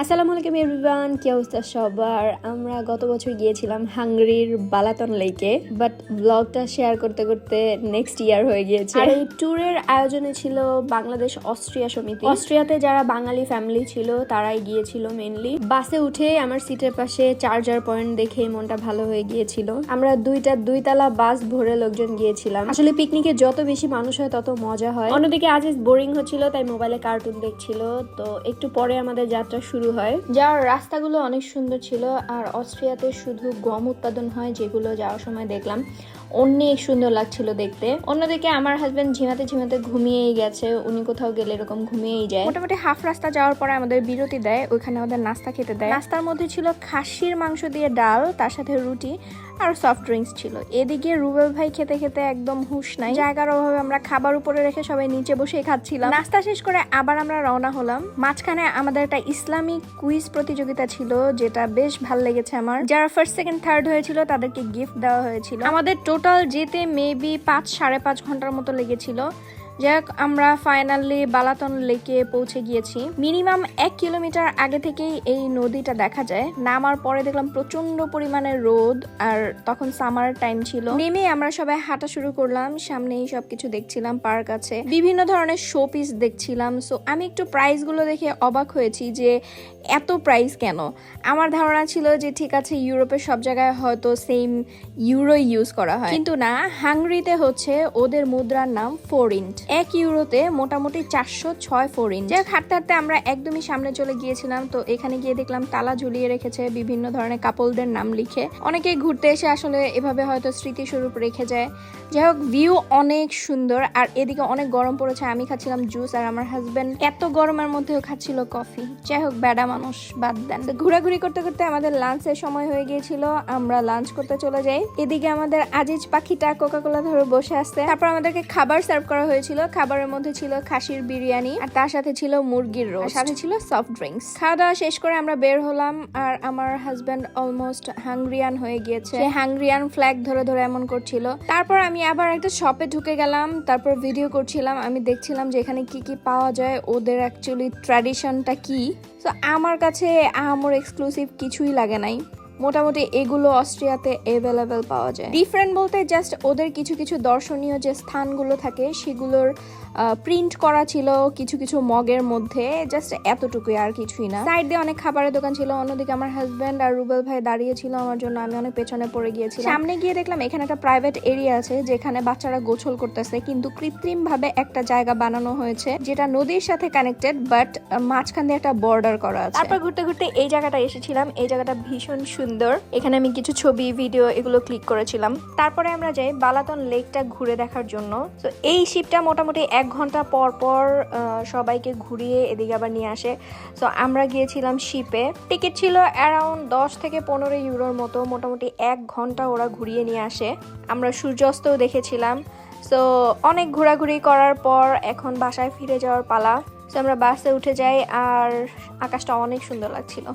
আসসালামু আলাইকুম এভরিওয়ান, কি অবস্থা সবার? আমরা গত বছর গিয়েছিলাম হাঙ্গেরির বালাতন লেকে, বাট ব্লগটা শেয়ার করতে করতে নেক্সট ইয়ার হয়ে গিয়েছে। আর এই ট্যুরের আয়োজনে ছিল বাংলাদেশ অস্ট্রিয়া সমিতি। অস্ট্রিয়াতে যারা বাঙালি ফ্যামিলি ছিল তারাই গিয়েছিল মেনলি। বাসে উঠে আমার সিটের পাশে চার্জার পয়েন্ট দেখে মনটা ভালো হয়ে গিয়েছিল। আমরা দুইতলা বাস ভরে লোকজন গিয়েছিলাম। আসলে পিকনিকে যত বেশি মানুষ হয় তত মজা হয়। অন্যদিকে আজিজ বোরিং হচ্ছিল, তাই মোবাইলে কার্টুন দেখছিল। তো একটু পরে আমাদের যাত্রা শুরু হয়। যাওয়ার রাস্তাগুলো অনেক সুন্দর ছিল। আর অস্ট্রিয়াতে শুধু গম উৎপাদন হয়, যেগুলো যাওয়ার সময় দেখলাম অনেক সুন্দর লাগছিল দেখতে। অন্যদিকে আমার হাজবেন্ড ঝিমাতে ঝিমাতে ঘুমিয়েই গেছে। উনি কোথাও গেলে এরকম ঘুমিয়েই যায়। মোটামুটি হাফ রাস্তা যাওয়ার পরে আমাদের বিরতি দেয়, ওইখানে আমাদের নাস্তা খেতে দেয়। নাস্তার মধ্যে ছিল খাসির মাংস দিয়ে ডাল, তার সাথে রুটি আর সফট ড্রিঙ্কস ছিল। এদিকে রুবেল ভাই খেতে খেতে একদম হুঁশ নাই। জায়গার অভাবে আমরা খাবার উপরে রেখে সবাই নিচে বসে খাচ্ছিলাম। নাস্তা শেষ করে আবার আমরা রওনা হলাম। মাঝখানে আমাদের একটা ইসলামিক কুইজ প্রতিযোগিতা ছিল, যেটা বেশ ভালো লেগেছে আমার। যারা ফার্স্ট সেকেন্ড থার্ড হয়েছিল তাদেরকে গিফট দেওয়া হয়েছিল। আমাদের টোটাল যেতে মেবি 5-5.5 ঘন্টার মতো লেগেছিল। যাক, আমরা ফাইনালি বালাতন লেকে পৌঁছে গিয়েছি। মিনিমাম 1 কিলোমিটার আগে থেকেই এই নদীটা দেখা যায়। নামার পরে দেখলাম প্রচন্ড পরিমাণে রোদ, আর তখন সামার টাইম ছিল। নেমে আমরা সবাই হাঁটা শুরু করলাম। সামনেই সবকিছু দেখছিলাম, পার্ক আছে, বিভিন্ন ধরনের শো পিস দেখছিলাম। সো আমি একটু প্রাইস গুলো দেখে অবাক হয়েছি যে এত প্রাইস কেন। আমার ধারণা ছিল যে ঠিক আছে, ইউরোপের সব জায়গায় হয়তো সেম ইউরো ইউজ করা হয়, কিন্তু না, হাঙ্গেরিতে হচ্ছে ওদের মুদ্রার নাম ফোরিন্ট। 1 ইউরোতে মোটামুটি 406 ফোরিন্ট। যাক, হাঁটতে হাঁটতে আমরা একদমই সামনে চলে গিয়েছিলাম। তো এখানে গিয়ে দেখলাম তালা ঝুলিয়ে রেখেছে বিভিন্ন ধরনের কাপলদের নাম লিখে। অনেকেই ঘুরতে এসে আসলে এভাবে হয়তো স্মৃতিস্বরূপ রেখে যায়। যাই হোক, ভিউ অনেক সুন্দর। আর এদিকে অনেক গরম পড়েছে, আমি খাচ্ছিলাম জুস, আর আমার হাজবেন্ড এত গরমের মধ্যেও খাচ্ছিল কফি। যাই হোক, ব্যাডা মানুষ, বাদ দেন। ঘোরাঘুরি করতে করতে আমাদের লাঞ্চের সময় হয়ে গিয়েছিল। আমরা লাঞ্চ করতে চলে যাই। এদিকে আমাদের আজিজ পাখিটা কোকাকোলা ধরে বসে আসছে। তারপর আমাদেরকে খাবার সার্ভ করা হয়েছিল। খাবারের মধ্যে ছিল খাসির বিরিয়ানি, আর তার সাথে ছিল মুরগির রোস্ট, সাথে ছিল সফট ড্রিঙ্কস। খাওয়া দাওয়া শেষ করে আমরা বের হলাম। আর আমার হাজবেন্ড অলমোস্ট হাঙ্গরিয়ান হয়ে গিয়েছে। সে হাঙ্গরিয়ান ফ্ল্যাগ ধরে ধরে এমন করছিল। তারপর আমি আবার একটা শপে ঢুকে গেলাম। তারপর ভিডিও করছিলাম। আমি দেখছিলাম যে এখানে কি কি পাওয়া যায়, ওদের অ্যাকচুয়ালি ট্র্যাডিশনটা কি। তো আমার কাছে আমার এক্সক্লুসিভ কিছুই লাগে নাই। মোটামুটি এগুলো অস্ট্রিয়াতে অ্যাভেলেবেল পাওয়া যায়। ডিফারেন্ট বলতে জাস্ট ওদের কিছু কিছু দর্শনীয় যে স্থানগুলো থাকে সেগুলোর প্রিন্ট করা ছিল কিছু কিছু মগের মধ্যে, জাস্ট এতটুকুই, আর কিছুই না। সাইড দিয়ে অনেক খাবারের দোকান ছিল। অন্যদিকে আমার হাজবেন্ড আর রুবেল ভাই দাঁড়িয়ে ছিল আমার জন্য, আমি অনেক পেছনে পড়ে গিয়েছিলাম। সামনে গিয়ে দেখলাম এখানে একটা প্রাইভেট এরিয়া আছে, যেখানে বাচ্চারা গোসল করতেছে, কিন্তু কৃত্রিম ভাবে একটা জায়গা বানানো হয়েছে যেটা নদীর সাথে কানেক্টেড, বাট মাঝখান দিয়ে একটা বর্ডার করা আছে। তারপর ঘুরতে ঘুরতে এই জায়গাটা এসেছিলাম। এই জায়গাটা ভীষণ সুন্দর। এখানে আমি কিছু ছবি ভিডিও এগুলো ক্লিক করেছিলাম। তারপরে আমরা যাই বালাতন লেকটা ঘুরে দেখার জন্য। তো এই শিপটা মোটামুটি 1 ঘন্টা পর পর সবাইকে ঘুরিয়ে এদিকে আবার নিয়ে আসে। সো আমরা গিয়েছিলাম শিপে। টিকিট ছিল অ্যারাউন্ড 10 থেকে 15 ইউরোর মতো। মোটামুটি 1 ঘন্টা ওরা ঘুরিয়ে নিয়ে আসে। আমরা সূর্যাস্তও দেখেছিলাম। সো অনেক ঘোরাঘুরি করার পর এখন বাসায় ফিরে যাওয়ার পালা। সো আমরা বাসে উঠে যাই, আর আকাশটা অনেক সুন্দর লাগছিল।